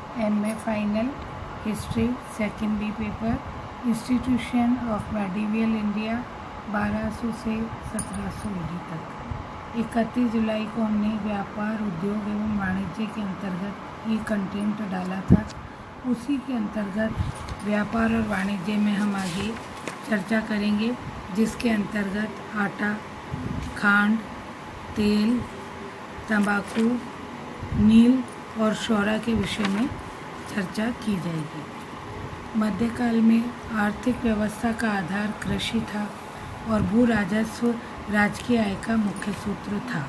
MA final history second B paper institution of medieval India 1200 से 1700 AD तक। 31 जुलाई को हमने व्यापार उद्योग एवं वाणिज्य के अंतर्गत ये कंटेंट डाला था। उसी के अंतर्गत व्यापार और वाणिज्य में हम आगे चर्चा करेंगे, जिसके अंतर्गत आटा, खांड, तेल, तंबाकू, नील और शौरा के विषय में चर्चा की जाएगी। मध्यकाल में आर्थिक व्यवस्था का आधार कृषि था और भू राजस्व राजकीय आय का मुख्य सूत्र था।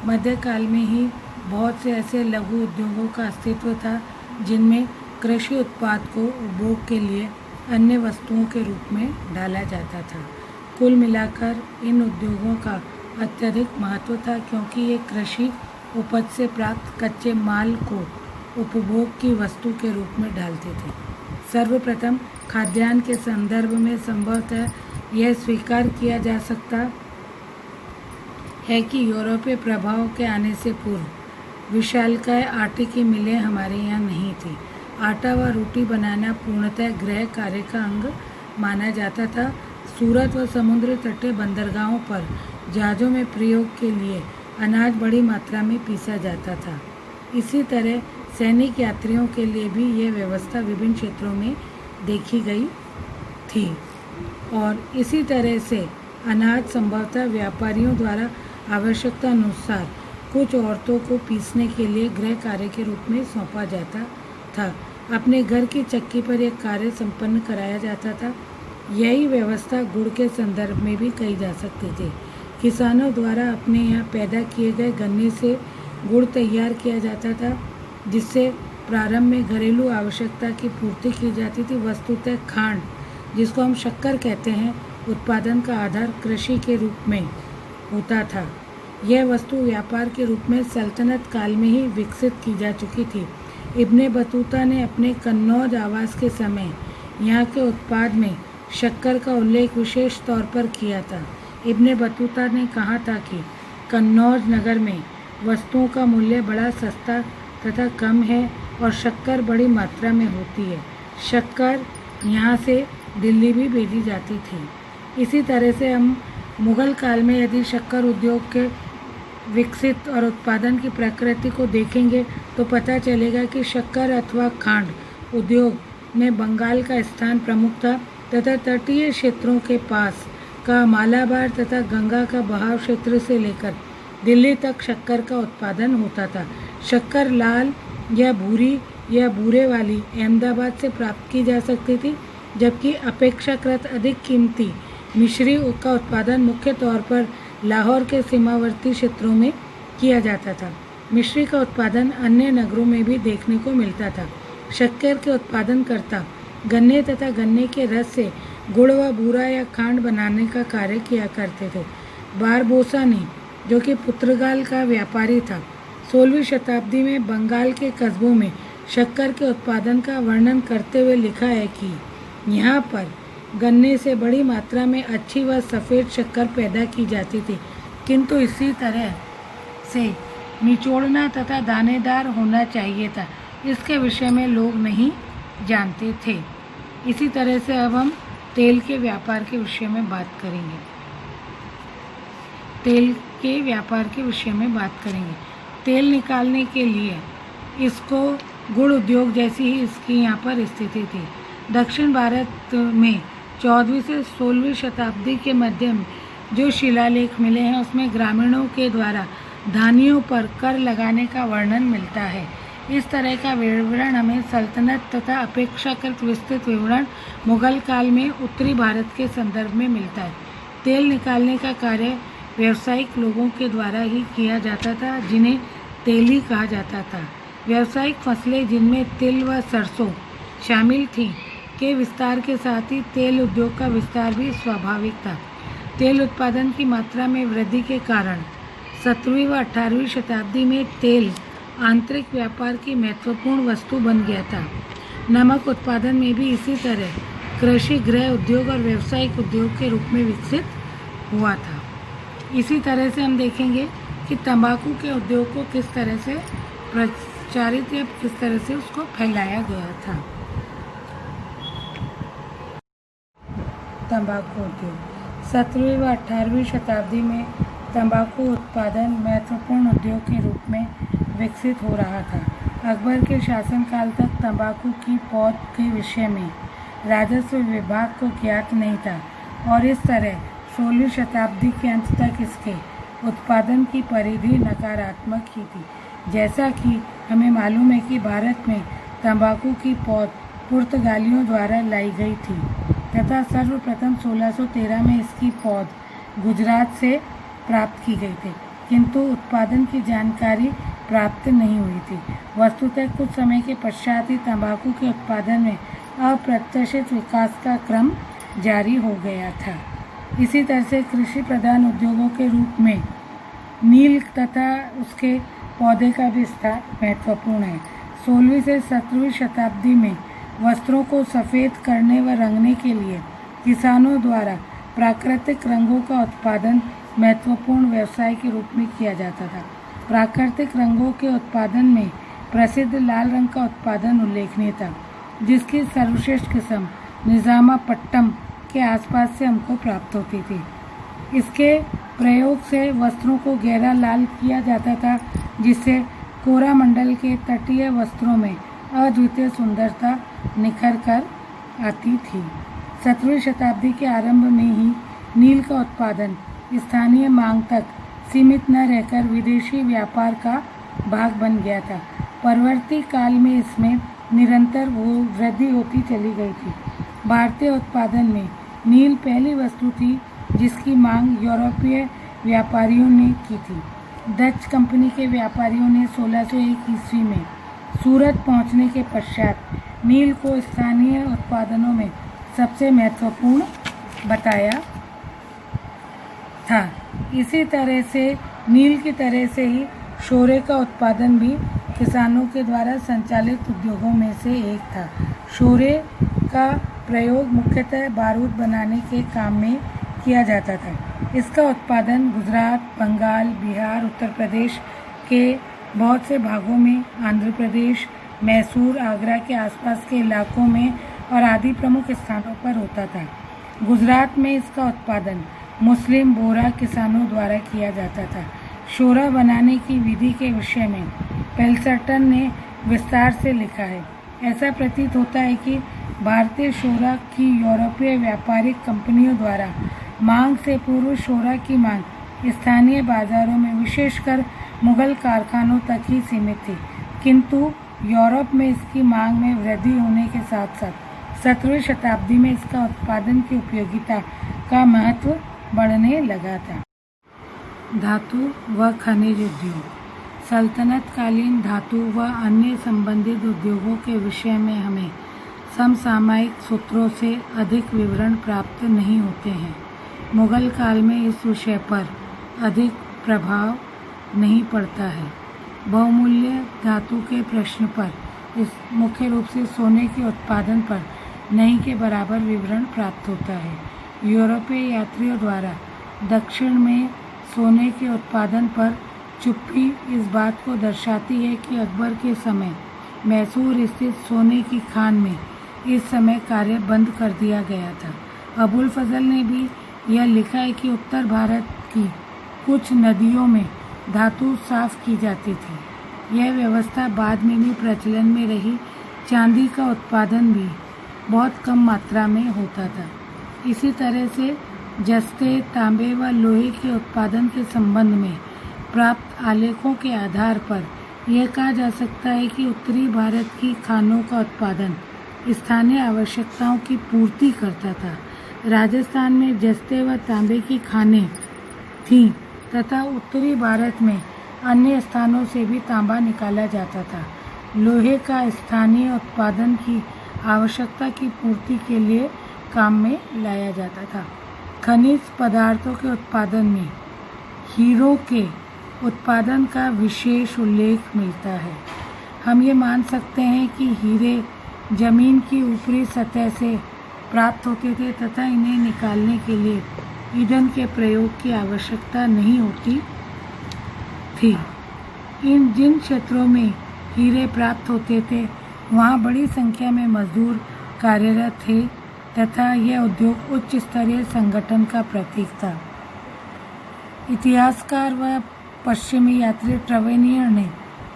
मध्यकाल में ही बहुत से ऐसे लघु उद्योगों का अस्तित्व था जिनमें कृषि उत्पाद को उपभोग के लिए अन्य वस्तुओं के रूप में डाला जाता था। कुल मिलाकर इन उद्योगों का अत्यधिक महत्व था, क्योंकि ये कृषि उपज से प्राप्त कच्चे माल को उपभोग की वस्तु के रूप में डालते थे। सर्वप्रथम खाद्यान्न के संदर्भ में संभवतः यह स्वीकार किया जा सकता है कि यूरोपीय प्रभाव के आने से पूर्व विशालकाय आटे की मिलें हमारे यहाँ नहीं थी। आटा व रोटी बनाना पूर्णतः गृह कार्य का अंग माना जाता था। सूरत व समुद्र तटीय बंदरगाहों पर जहाज़ों में प्रयोग के लिए अनाज बड़ी मात्रा में पीसा जाता था। इसी तरह सैनिक यात्रियों के लिए भी यह व्यवस्था विभिन्न क्षेत्रों में देखी गई थी और इसी तरह से अनाज संभवतः व्यापारियों द्वारा आवश्यकता अनुसार कुछ औरतों को पीसने के लिए गृह कार्य के रूप में सौंपा जाता था। अपने घर की चक्की पर यह कार्य संपन्न कराया जाता था। यही व्यवस्था गुड़ के संदर्भ में भी कही जा सकती थी। किसानों द्वारा अपने यहाँ पैदा किए गए गन्ने से गुड़ तैयार किया जाता था, जिससे प्रारंभ में घरेलू आवश्यकता की पूर्ति की जाती थी। वस्तुतः खांड, जिसको हम शक्कर कहते हैं, उत्पादन का आधार कृषि के रूप में होता था। यह वस्तु व्यापार के रूप में सल्तनत काल में ही विकसित की जा चुकी थी। इब्ने बतूता ने अपने कन्नौज आवास के समय यहाँ के उत्पाद में शक्कर का उल्लेख विशेष तौर पर किया था। इब्ने बतूता ने कहा था कि कन्नौज नगर में वस्तुओं का मूल्य बड़ा सस्ता तथा कम है और शक्कर बड़ी मात्रा में होती है। शक्कर यहाँ से दिल्ली भी भेजी जाती थी। इसी तरह से हम मुग़ल काल में यदि शक्कर उद्योग के विकसित और उत्पादन की प्रकृति को देखेंगे तो पता चलेगा कि शक्कर अथवा खांड उद्योग में बंगाल का स्थान प्रमुख था तथा तटीय क्षेत्रों के पास का मालाबार तथा गंगा का बहाव क्षेत्र से लेकर दिल्ली तक शक्कर का उत्पादन होता था। शक्कर लाल या भूरी या भूरे वाली अहमदाबाद से प्राप्त की जा सकती थी, जबकि अपेक्षाकृत अधिक कीमती मिश्री का उत्पादन मुख्य तौर पर लाहौर के सीमावर्ती क्षेत्रों में किया जाता था। मिश्री का उत्पादन अन्य नगरों में भी देखने को मिलता था। शक्कर के उत्पादनकर्ता गन्ने तथा गन्ने के रस से गुड़ व बूरा या खांड बनाने का कार्य किया करते थे। बारबोसा ने, जो कि पुर्तगाल का व्यापारी था, 16वीं शताब्दी में बंगाल के कस्बों में शक्कर के उत्पादन का वर्णन करते हुए लिखा है कि यहाँ पर गन्ने से बड़ी मात्रा में अच्छी व सफ़ेद शक्कर पैदा की जाती थी, किंतु इसी तरह से निचोड़ना तथा दानेदार होना चाहिए था, इसके विषय में लोग नहीं जानते थे। इसी तरह से अब हम तेल के व्यापार के विषय में बात करेंगे। तेल के व्यापार के विषय में बात करेंगे। तेल निकालने के लिए इसको गुड़ उद्योग जैसी ही इसकी यहाँ पर स्थिति थी। दक्षिण भारत में 14वीं से 16वीं शताब्दी के मध्य में जो शिलालेख मिले हैं उसमें ग्रामीणों के द्वारा धानियों पर कर लगाने का वर्णन मिलता है। इस तरह का विवरण हमें सल्तनत तथा अपेक्षाकृत विस्तृत विवरण मुगल काल में उत्तरी भारत के संदर्भ में मिलता है। तेल निकालने का कार्य व्यावसायिक लोगों के द्वारा ही किया जाता था, जिन्हें तेली कहा जाता था। व्यावसायिक फसलें जिनमें तिल व सरसों शामिल थीं के विस्तार के साथ ही तेल उद्योग का विस्तार भी स्वाभाविक था। तेल उत्पादन की मात्रा में वृद्धि के कारण 17वीं व 18वीं शताब्दी में तेल आंतरिक व्यापार की महत्वपूर्ण वस्तु बन गया था। नमक उत्पादन में भी इसी तरह कृषि, गृह उद्योग और व्यावसायिक उद्योग के रूप में विकसित हुआ था। इसी तरह से हम देखेंगे कि तंबाकू के उद्योग को किस तरह से प्रचारित या किस तरह से उसको फैलाया गया था। तंबाकू उद्योग 17वीं व 18वीं शताब्दी में तंबाकू उत्पादन महत्वपूर्ण उद्योग के रूप में विकसित हो रहा था। अकबर के शासनकाल तक तंबाकू की पौध के विषय में राजस्व विभाग को ज्ञात नहीं था और इस तरह 16वीं शताब्दी के अंत तक इसके उत्पादन की परिधि नकारात्मक ही थी। जैसा कि हमें मालूम है कि भारत में तंबाकू की पौध पुर्तगालियों द्वारा लाई गई थी तथा सर्वप्रथम 1613 में इसकी पौध गुजरात से प्राप्त की गई थी, किंतु उत्पादन की जानकारी प्राप्त नहीं हुई थी। वस्तुतः कुछ समय के पश्चात ही तंबाकू के उत्पादन में अप्रत्याशित विकास का क्रम जारी हो गया था। इसी तरह से कृषि प्रधान उद्योगों के रूप में नील तथा उसके पौधे का विस्तार महत्वपूर्ण है। 16वीं से 17वीं शताब्दी में वस्त्रों को सफ़ेद करने व रंगने के लिए किसानों द्वारा प्राकृतिक रंगों का उत्पादन महत्वपूर्ण व्यवसाय के रूप में किया जाता था। प्राकृतिक रंगों के उत्पादन में प्रसिद्ध लाल रंग का उत्पादन उल्लेखनीय था, जिसकी सर्वश्रेष्ठ किस्म निजामापट्टम के आसपास से हमको प्राप्त होती थी। इसके प्रयोग से वस्त्रों को गहरा लाल किया जाता था, जिससे कोरामंडल के तटीय वस्त्रों में अद्वितीय सुंदरता निखर कर आती थी। 17वीं शताब्दी के आरंभ में ही नील का उत्पादन स्थानीय मांग तक सीमित न रहकर विदेशी व्यापार का भाग बन गया था। परवर्ती काल में इसमें निरंतर वृद्धि होती चली गई थी। भारतीय उत्पादन में नील पहली वस्तु थी जिसकी मांग यूरोपीय व्यापारियों ने की थी। डच कंपनी के व्यापारियों ने 1601 ईस्वी में सूरत पहुंचने के पश्चात नील को स्थानीय उत्पादनों में सबसे महत्वपूर्ण बताया था। इसी तरह से नील की तरह से ही शोरे का उत्पादन भी किसानों के द्वारा संचालित उद्योगों में से एक था। शोरे का प्रयोग मुख्यतः बारूद बनाने के काम में किया जाता था। इसका उत्पादन गुजरात, बंगाल, बिहार, उत्तर प्रदेश के बहुत से भागों में, आंध्र प्रदेश, मैसूर, आगरा के आसपास के इलाकों में और आदि प्रमुख स्थानों पर होता था। गुजरात में इसका उत्पादन मुस्लिम बोरा किसानों द्वारा किया जाता था। शोरा बनाने की विधि के विषय में पेल्सर्टन ने विस्तार से लिखा है। ऐसा प्रतीत होता है कि भारतीय शोरा की यूरोपीय व्यापारिक कंपनियों द्वारा मांग से पूर्व शोरा की मांग स्थानीय बाजारों में विशेषकर मुगल कारखानों तक ही सीमित थी, किंतु यूरोप में इसकी मांग में वृद्धि होने के साथ साथ 17वीं शताब्दी में इसका उत्पादन की उपयोगिता का महत्व बढ़ने लगा था। धातु व खनिज उद्योग सल्तनतकालीन धातु व अन्य संबंधित उद्योगों के विषय में हमें समसामयिक सूत्रों से अधिक विवरण प्राप्त नहीं होते हैं। मुगल काल में इस विषय पर अधिक प्रभाव नहीं पड़ता है। बहुमूल्य धातु के प्रश्न पर इस मुख्य रूप से सोने के उत्पादन पर नहीं के बराबर विवरण प्राप्त होता है। यूरोपीय यात्रियों द्वारा दक्षिण में सोने के उत्पादन पर चुप्पी इस बात को दर्शाती है कि अकबर के समय मैसूर स्थित सोने की खान में इस समय कार्य बंद कर दिया गया था। अबुल फजल ने भी यह लिखा है कि उत्तर भारत की कुछ नदियों में धातु साफ की जाती थी। यह व्यवस्था बाद में भी प्रचलन में रही। चांदी का उत्पादन भी बहुत कम मात्रा में होता था। इसी तरह से जस्ते, तांबे व लोहे के उत्पादन के संबंध में प्राप्त आलेखों के आधार पर यह कहा जा सकता है कि उत्तरी भारत की खानों का उत्पादन स्थानीय आवश्यकताओं की पूर्ति करता था। राजस्थान में जस्ते व तांबे की खानें थीं तथा उत्तरी भारत में अन्य स्थानों से भी तांबा निकाला जाता था। लोहे का स्थानीय उत्पादन की आवश्यकता की पूर्ति के लिए काम में लाया जाता था। खनिज पदार्थों के उत्पादन में हीरों के उत्पादन का विशेष उल्लेख मिलता है। हम ये मान सकते हैं कि हीरे जमीन की ऊपरी सतह से प्राप्त होते थे तथा इन्हें निकालने के लिए ईंधन के प्रयोग की आवश्यकता नहीं होती थी। जिन क्षेत्रों में हीरे प्राप्त होते थे। वहाँ बड़ी संख्या में मजदूर कार्यरत थे तथा यह उद्योग उच्च स्तरीय संगठन का प्रतीक था। इतिहासकार व पश्चिमी यात्री ट्रेवेनियर ने,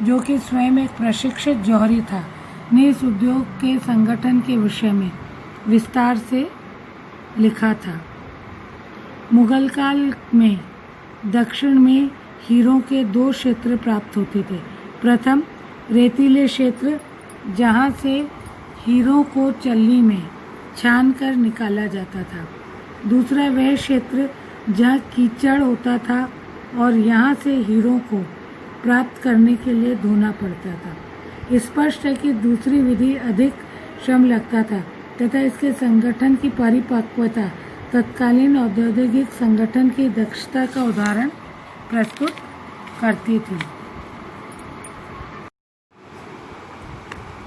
जो कि स्वयं एक प्रशिक्षित जौहरी था, ने इस उद्योग के संगठन के विषय में विस्तार से लिखा था। मुगल काल में दक्षिण में हीरों के 2 क्षेत्र प्राप्त होते थे। प्रथम रेतीले क्षेत्र, जहाँ से हीरों को चल्ली में छान कर निकाला जाता था। दूसरा वह क्षेत्र जहाँ कीचड़ होता था और यहाँ से हीरों को प्राप्त करने के लिए धोना पड़ता था। स्पष्ट है कि दूसरी विधि अधिक श्रम लगता था तथा इसके संगठन की परिपक्वता तत्कालीन औद्योगिक संगठन की दक्षता का उदाहरण प्रस्तुत करती थी।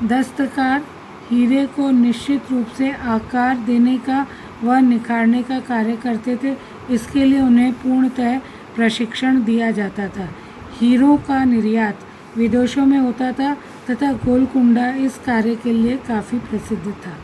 दस्तकार हीरे को निश्चित रूप से आकार देने का व निखारने का कार्य करते थे। इसके लिए उन्हें पूर्णतः प्रशिक्षण दिया जाता था। हीरों का निर्यात विदेशों में होता था तथा गोलकुंडा इस कार्य के लिए काफ़ी प्रसिद्ध था।